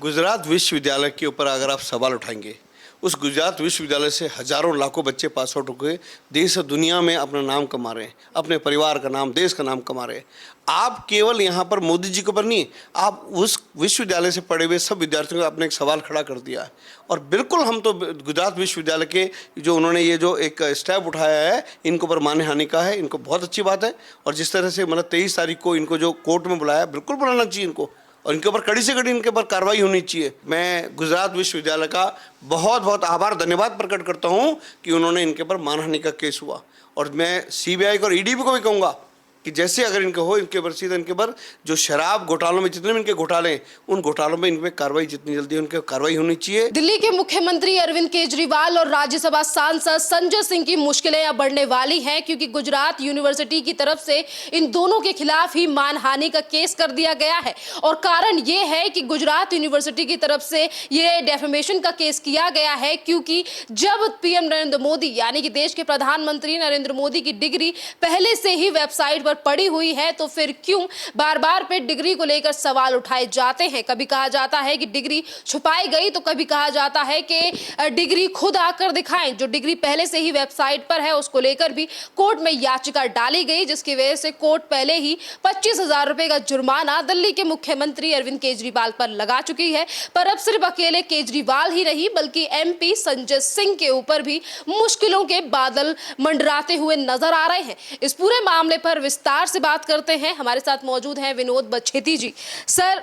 गुजरात विश्वविद्यालय के ऊपर अगर आप सवाल उठाएंगे, उस गुजरात विश्वविद्यालय से हजारों लाखों बच्चे पास आउट होकर देश और दुनिया में अपना नाम कमा रहे हैं, अपने परिवार का नाम, देश का नाम कमा रहे हैं। आप केवल यहाँ पर मोदी जी के ऊपर नहीं, आप उस विश्वविद्यालय से पढ़े हुए सब विद्यार्थियों को आपने एक सवाल खड़ा कर दिया है। और बिल्कुल हम तो गुजरात विश्वविद्यालय के जो उन्होंने ये जो एक स्टेप उठाया है, इनको पर मानहानि का है, इनको बहुत अच्छी बात है। और जिस तरह से मतलब 23 तारीख को इनको जो कोर्ट में बुलाया, बिल्कुल बुलाना चाहिए इनको, और इनके ऊपर कड़ी से कड़ी इनके ऊपर कार्रवाई होनी चाहिए। मैं गुजरात विश्वविद्यालय का बहुत बहुत आभार धन्यवाद प्रकट करता हूं कि उन्होंने इनके ऊपर मानहानि का केस हुआ। और मैं सीबीआई को और ईडी को भी कहूँगा कि जैसे अगर इनके हो, इनके ऊपर सीधा इनके ऊपर जो शराब घोटालों में जितने भी इनके घोटाले हैं, उन घोटालों में इन पर कार्रवाई जितनी जल्दी उनके कार्रवाई होनी चाहिए। दिल्ली के मुख्यमंत्री अरविंद केजरीवाल और राज्यसभा सांसद संजय सिंह की मुश्किलें अब बढ़ने वाली हैं, क्योंकि गुजरात यूनिवर्सिटी की तरफ से इन दोनों के खिलाफ ही मानहानि का केस कर दिया गया है। और कारण ये है कि गुजरात यूनिवर्सिटी की तरफ से ये डेफेमेशन का केस किया गया है, क्योंकि जब पीएम नरेंद्र मोदी यानी कि देश के प्रधानमंत्री नरेंद्र मोदी की डिग्री पहले से ही वेबसाइट पड़ी हुई है, तो फिर क्यों बार बार पे डिग्री को लेकर सवाल उठाए जाते हैं। कभी कहा जाता है कि डिग्री छुपाई गई, तो कभी कहा जाता है कि डिग्री खुद आकर दिखाएं। जो डिग्री पहले से ही वेबसाइट पर है, उसको लेकर भी कोर्ट में याचिका डाली गई, जिसकी वजह से कोर्ट पहले ही 25,000 रुपए का जुर्माना दिल्ली के मुख्यमंत्री अरविंद केजरीवाल पर लगा चुकी है। पर अब सिर्फ अकेले केजरीवाल ही नहीं, बल्कि एमपी संजय सिंह के ऊपर भी मुश्किलों के बादल मंडराते हुए नजर आ रहे हैं। इस पूरे मामले पर विस्तार से बात करते हैं। हमारे साथ मौजूद हैं विनोद बच्छेती जी। सर,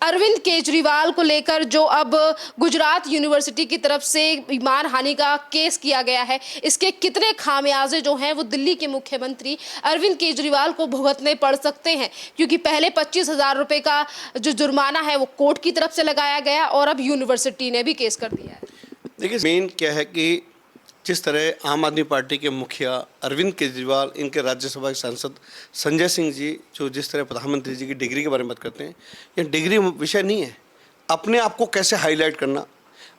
अरविंद केजरीवाल को लेकर जो अब गुजरात यूनिवर्सिटी की तरफ से मानहानि का केस किया गया है, इसके कितने खामियाजे जो हैं वो दिल्ली के मुख्यमंत्री अरविंद केजरीवाल को भुगतने पड़ सकते हैं? क्योंकि पहले 25,000 रुपए का जो जुर्माना है वो कोर्ट की तरफ से लगाया गया, और अब यूनिवर्सिटी ने भी केस कर दिया है। देखिए, मेन क्या है कि जिस तरह आम आदमी पार्टी के मुखिया अरविंद केजरीवाल, इनके राज्यसभा के सांसद संजय सिंह जी, जो जिस तरह प्रधानमंत्री जी की डिग्री के बारे में बात करते हैं, ये डिग्री विषय नहीं है। अपने आप को कैसे हाईलाइट करना,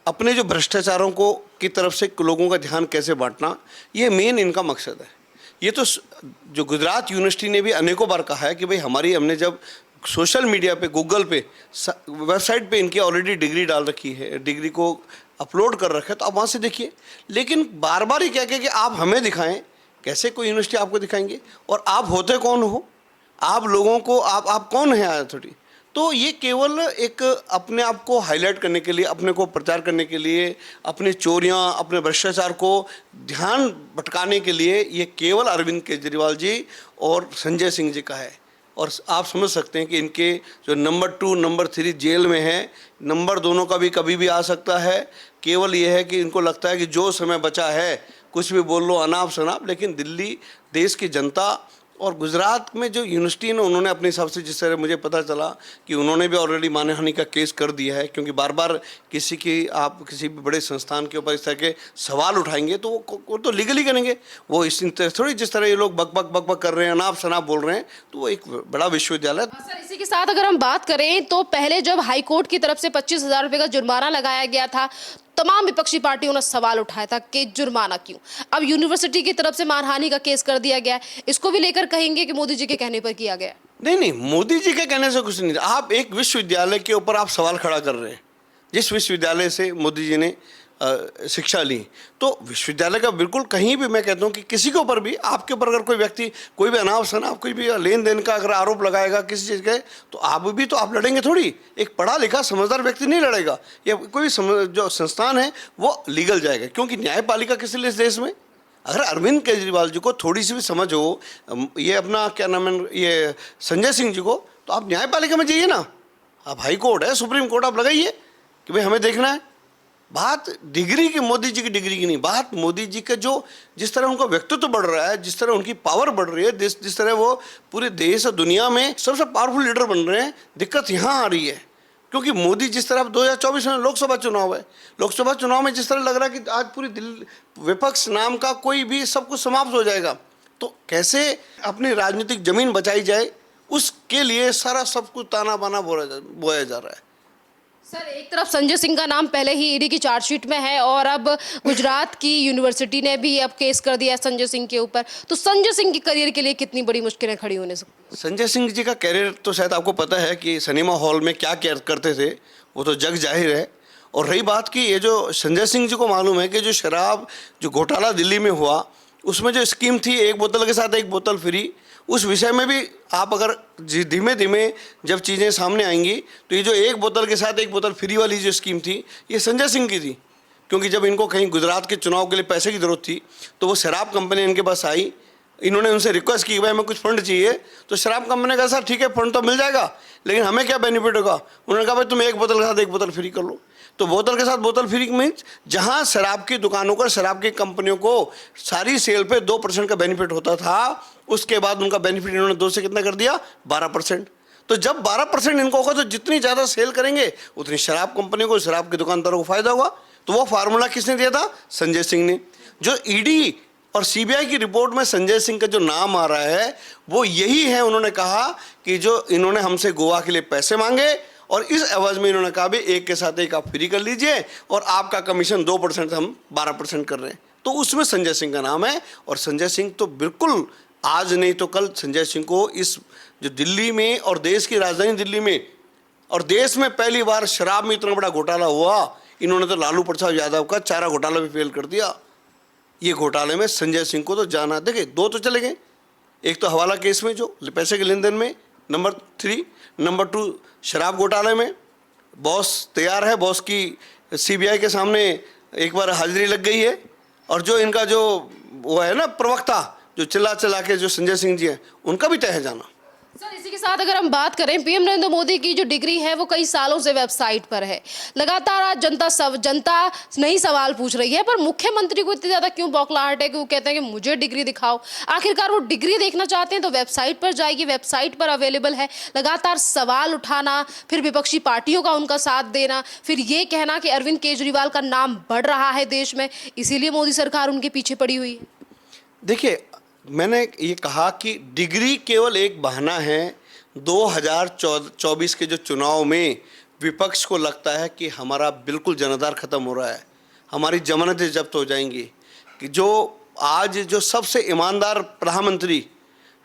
अपने जो भ्रष्टाचारों को की तरफ से लोगों का ध्यान कैसे बांटना, ये मेन इनका मकसद है। ये तो जो गुजरात यूनिवर्सिटी ने भी अनेकों बार कहा है कि भाई हमने जब सोशल मीडिया पे, गूगल पे, वेबसाइट पे इनकी ऑलरेडी डिग्री डाल रखी है, डिग्री को अपलोड कर रखा है, तो आप वहाँ से देखिए। लेकिन बार बार ही क्या कि आप हमें दिखाएं, कैसे कोई यूनिवर्सिटी आपको दिखाएंगे? और आप होते कौन हो? आप लोगों को आप कौन है अथॉरिटी? तो ये केवल एक अपने आप को हाईलाइट करने के लिए, अपने को प्रचार करने के लिए, अपनी चोरियां, अपने भ्रष्टाचार को ध्यान भटकाने के लिए ये केवल अरविंद केजरीवाल जी और संजय सिंह जी का है। और आप समझ सकते हैं कि इनके जो नंबर 2, नंबर 3 जेल में है, नंबर दोनों का भी कभी भी आ सकता है। केवल ये है कि इनको लगता है कि जो समय बचा है कुछ भी बोल लो, अनाप शनाप। लेकिन दिल्ली, देश की जनता और गुजरात में जो यूनिवर्सिटी है ना, उन्होंने अपने हिसाब से, जिस तरह मुझे पता चला कि उन्होंने भी ऑलरेडी मानहानि का केस कर दिया है। क्योंकि बार बार आप किसी भी बड़े संस्थान के ऊपर इस तरह के सवाल उठाएंगे तो वो तो लीगली करेंगे। वो इस थोड़ी जिस तरह ये लोग बक कर रहे हैं, अनाप शनाप बोल रहे हैं, तो वो एक बड़ा विश्वविद्यालय। सर, इसी के साथ अगर हम बात करें तो पहले जब हाईकोर्ट की तरफ से 25,000 रुपए का जुर्माना लगाया गया था, तमाम विपक्षी पार्टियों ने सवाल उठाया था कि जुर्माना क्यों? अब यूनिवर्सिटी की तरफ से मानहानि का केस कर दिया गया है, इसको भी लेकर कहेंगे कि मोदी जी के कहने पर किया गया? नहीं, मोदी जी के कहने से कुछ नहीं। आप एक विश्वविद्यालय के ऊपर आप सवाल खड़ा कर रहे हैं, जिस विश्वविद्यालय से मोदी जी ने शिक्षा ली। तो विश्वविद्यालय का बिल्कुल कहीं भी, मैं कहता हूँ कि किसी के ऊपर भी, आपके ऊपर अगर कोई व्यक्ति कोई भी अनाप शनाप, कोई भी लेन देन का अगर आरोप लगाएगा किसी चीज़ का, तो आप लड़ेंगे थोड़ी। एक पढ़ा लिखा समझदार व्यक्ति नहीं लड़ेगा, या कोई जो संस्थान है वो लीगल जाएगा। क्योंकि न्यायपालिका किस लिए इस देश में? अगर अरविंद केजरीवाल जी को थोड़ी सी भी समझ हो, ये अपना क्या नाम है, ये संजय सिंह जी को, तो आप न्यायपालिका में जाइए ना। आप हाई कोर्ट है, सुप्रीम कोर्ट, आप लगाइए कि भाई हमें देखना है। बात डिग्री की, मोदी जी की डिग्री की नहीं, बात मोदी जी का जो जिस तरह उनका व्यक्तित्व बढ़ रहा है, जिस तरह उनकी पावर बढ़ रही है, जिस तरह वो पूरे देश और दुनिया में सबसे पावरफुल लीडर बन रहे हैं। दिक्कत यहाँ आ रही है क्योंकि मोदी जिस तरह 2024 में लोकसभा चुनाव है, लोकसभा चुनाव में जिस तरह लग रहा है कि आज पूरी विपक्ष नाम का कोई भी, सब कुछ समाप्त हो जाएगा। तो कैसे अपनी राजनीतिक जमीन बचाई जाए, उसके लिए सारा सब कुछ ताना बाना बोया जा रहा है। सर, एक तरफ संजय सिंह का नाम पहले ही ईडी की चार्जशीट में है और अब गुजरात की यूनिवर्सिटी ने भी अब केस कर दिया है संजय सिंह के ऊपर, तो संजय सिंह के करियर के लिए कितनी बड़ी मुश्किलें खड़ी होने सकती संजय सिंह जी का कैरियर तो शायद आपको पता है कि सिनेमा हॉल में क्या क्या करते थे, वो तो जग जाहिर है। और रही बात कि ये जो संजय सिंह जी को मालूम है कि जो शराब जो घोटाला दिल्ली में हुआ, उसमें जो स्कीम थी एक बोतल के साथ एक बोतल फ्री, उस विषय में भी आप अगर धीमे धीमे जब चीज़ें सामने आएंगी तो ये जो एक बोतल के साथ एक बोतल फ्री वाली जो स्कीम थी ये संजय सिंह की थी। क्योंकि जब इनको कहीं गुजरात के चुनाव के लिए पैसे की ज़रूरत थी तो वो शराब कंपनी इनके पास आई, इन्होंने उनसे रिक्वेस्ट की भाई हमें कुछ फंड चाहिए, तो शराब कंपनी ने कहा सर ठीक है फंड तो मिल जाएगा लेकिन हमें क्या बेनिफिट होगा। उन्होंने कहा भाई तुम एक बोतल के साथ एक बोतल फ्री कर लो। तो बोतल के साथ बोतल फ्री मीन्स जहां शराब की दुकानों को, शराब की कंपनियों को सारी सेल पे 2% का बेनिफिट होता था, उसके बाद उनका बेनिफिट इन्होंने 2 से कितना कर दिया 12%। तो जब 12% इनको होगा तो जितनी ज़्यादा सेल करेंगे उतनी शराब कंपनियों को, शराब के दुकानदारों को फायदा होगा। तो वो फार्मूला किसने दिया था? संजय सिंह ने। जो ईडी और सीबीआई की रिपोर्ट में संजय सिंह का जो नाम आ रहा है वो यही है। उन्होंने कहा कि जो इन्होंने हमसे गोवा के लिए पैसे मांगे और इस एवज में इन्होंने कहा भी एक के साथ एक आप फ्री कर लीजिए और आपका कमीशन 2% हम 12% कर रहे हैं, तो उसमें संजय सिंह का नाम है। और संजय सिंह तो बिल्कुल आज नहीं तो कल संजय सिंह को इस जो दिल्ली में और देश की राजधानी दिल्ली में और देश में पहली बार शराब में इतना बड़ा घोटाला हुआ, इन्होंने तो लालू प्रसाद यादव का चारा घोटाला भी फेल कर दिया। ये घोटाले में संजय सिंह को तो जाना, देखिए 2 तो चले गए, एक तो हवाला केस में जो पैसे के लेन देन में, नंबर 3, नंबर 2 शराब घोटाले में। बॉस तैयार है, बॉस की सीबीआई के सामने एक बार हाजिरी लग गई है। और जो इनका जो वो है ना प्रवक्ता जो चिल्ला के जो संजय सिंह जी हैं, उनका भी तय है जाना। सर, इसी के साथ अगर हम बात करें, पीएम नरेंद्र मोदी की जो डिग्री है वो कई सालों से वेबसाइट पर है, लगातार आज जनता नहीं सवाल पूछ रही है, पर मुख्यमंत्री को इतनी ज्यादा क्यों बौखलाहट है कि वो कहते हैं कि मुझे डिग्री दिखाओ। आखिरकार वो डिग्री देखना चाहते हैं तो वेबसाइट पर जाएगी, वेबसाइट पर अवेलेबल है। लगातार सवाल उठाना, फिर विपक्षी पार्टियों का उनका साथ देना, फिर ये कहना कि अरविंद केजरीवाल का नाम बढ़ रहा है देश में, इसीलिए मोदी सरकार उनके पीछे पड़ी हुई है। देखिए, मैंने ये कहा कि डिग्री केवल एक बहाना है। 2024 के जो चुनाव में विपक्ष को लगता है कि हमारा बिल्कुल जनाधार खत्म हो रहा है, हमारी जमानतें जब्त हो जाएंगी, कि जो आज जो सबसे ईमानदार प्रधानमंत्री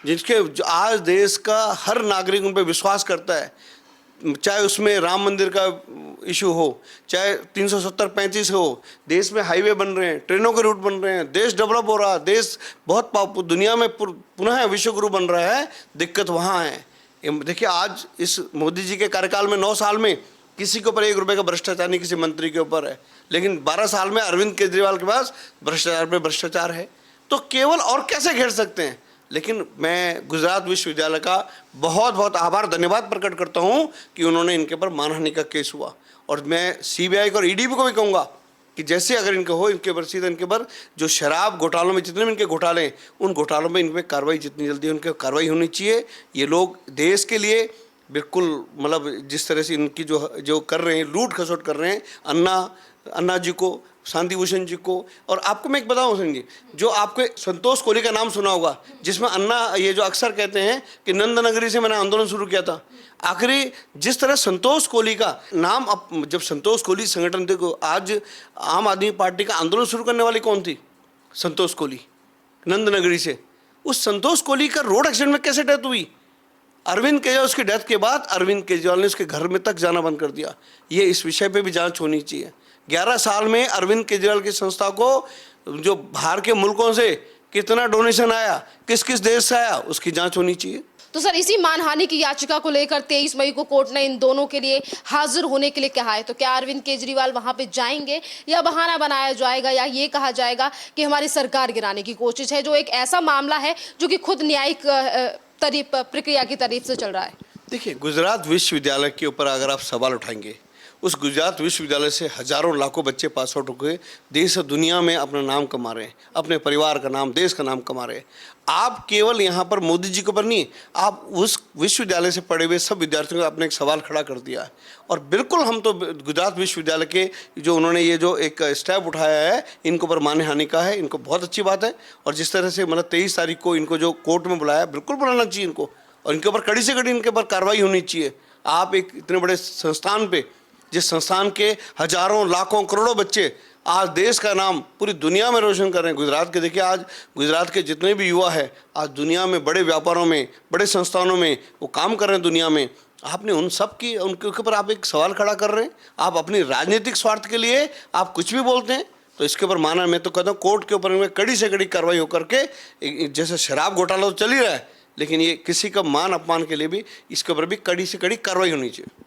जिसके आज देश का हर नागरिक उन पर विश्वास करता है, चाहे उसमें राम मंदिर का इशू हो, चाहे 370-35 हो, देश में हाईवे बन रहे हैं, ट्रेनों के रूट बन रहे हैं, देश डेवलप हो रहा है, देश बहुत दुनिया में पुनः विश्व गुरु बन रहा है। दिक्कत वहाँ है। देखिए, आज इस मोदी जी के कार्यकाल में 9 साल में किसी के ऊपर 1 रुपये का भ्रष्टाचार नहीं किसी मंत्री के ऊपर है, लेकिन 12 साल में अरविंद केजरीवाल के पास भ्रष्टाचार पे भ्रष्टाचार है। तो केवल और कैसे घेर सकते हैं? लेकिन मैं गुजरात विश्वविद्यालय का बहुत बहुत आभार धन्यवाद प्रकट करता हूं कि उन्होंने इनके ऊपर मानहानि का केस हुआ। और मैं सीबीआई को और ईडी को भी कहूँगा कि जैसे अगर इनके हो, इनके ऊपर सीधा इनके ऊपर जो शराब घोटालों में जितने भी इनके घोटाले हैं, उन घोटालों में इन पर कार्रवाई जितनी जल्दी उनके कार्रवाई होनी चाहिए। ये लोग देश के लिए बिल्कुल मतलब जिस तरह से इनकी जो कर रहे हैं, लूट खसोट कर रहे हैं, अन्ना जी को, शांति भूषण जी को। और आपको मैं एक बताऊं सिंह जी, जो आपको संतोष कोहली का नाम सुना होगा, जिसमें अन्ना ये जो अक्सर कहते हैं कि नंदनगरी से मैंने आंदोलन शुरू किया था, आखिरी जिस तरह संतोष कोहली का नाम, अब जब संतोष कोहली संगठन देखो, आज आम आदमी पार्टी का आंदोलन शुरू करने वाली कौन थी? संतोष कोहली, नंदनगरी से। उस संतोष कोहली का रोड एक्सीडेंट में कैसे डेथ हुई? अरविंद केजरीवाल, उसकी डेथ के बाद अरविंद केजरीवाल ने उसके घर में तक जाना बंद कर दिया। ये इस विषय पे भी जांच होनी चाहिए। 11 साल में अरविंद केजरीवाल की संस्था को जो बाहर के मुल्कों से कितना डोनेशन आया, किस किस देश से आया, उसकी जांच होनी चाहिए। तो सर, इसी मानहानि की याचिका को लेकर 23 मई को कोर्ट ने इन दोनों के लिए हाजिर होने के लिए कहा है, तो क्या अरविंद केजरीवाल वहां पे जाएंगे या बहाना बनाया जाएगा या ये कहा जाएगा कि हमारी सरकार गिराने की कोशिश है, जो एक ऐसा मामला है जो कि खुद न्यायिक प्रक्रिया की तारीफ से चल रहा है? देखिए, गुजरात विश्वविद्यालय के ऊपर अगर आप सवाल उठाएंगे, उस गुजरात विश्वविद्यालय से हजारों लाखों बच्चे पास आउट होकर देश और दुनिया में अपना नाम कमा रहे हैं, अपने परिवार का नाम, देश का नाम कमा रहे हैं। आप केवल यहाँ पर मोदी जी के ऊपर नहीं, आप उस विश्वविद्यालय से पढ़े हुए सब विद्यार्थियों का अपने एक सवाल खड़ा कर दिया है। और बिल्कुल हम तो गुजरात विश्वविद्यालय के जो उन्होंने ये जो एक स्टेप उठाया है, इनको ऊपर मानहानि का है, इनको बहुत अच्छी बात है। और जिस तरह से मतलब 23 तारीख को इनको जो कोर्ट में बुलाया, बिल्कुल बुलाना चाहिए इनको, और इनके ऊपर कड़ी से कड़ी इनके ऊपर कार्रवाई होनी चाहिए। आप एक इतने बड़े संस्थान पर जिस संस्थान के हजारों लाखों करोड़ों बच्चे आज देश का नाम पूरी दुनिया में रोशन कर रहे हैं। गुजरात के देखिए, आज गुजरात के जितने भी युवा हैं आज दुनिया में बड़े व्यापारों में, बड़े संस्थानों में वो काम कर रहे हैं दुनिया में। आपने उन सब की, उनके ऊपर आप एक सवाल खड़ा कर रहे हैं। आप अपनी राजनीतिक स्वार्थ के लिए आप कुछ भी बोलते हैं, तो इसके ऊपर माना, मैं तो कहता हूँ कोर्ट के ऊपर में कड़ी से कड़ी कार्रवाई होकर के, जैसे शराब घोटाला तो चल ही रहा है, लेकिन ये किसी का मान अपमान के लिए भी इसके ऊपर भी कड़ी से कड़ी कार्रवाई होनी चाहिए।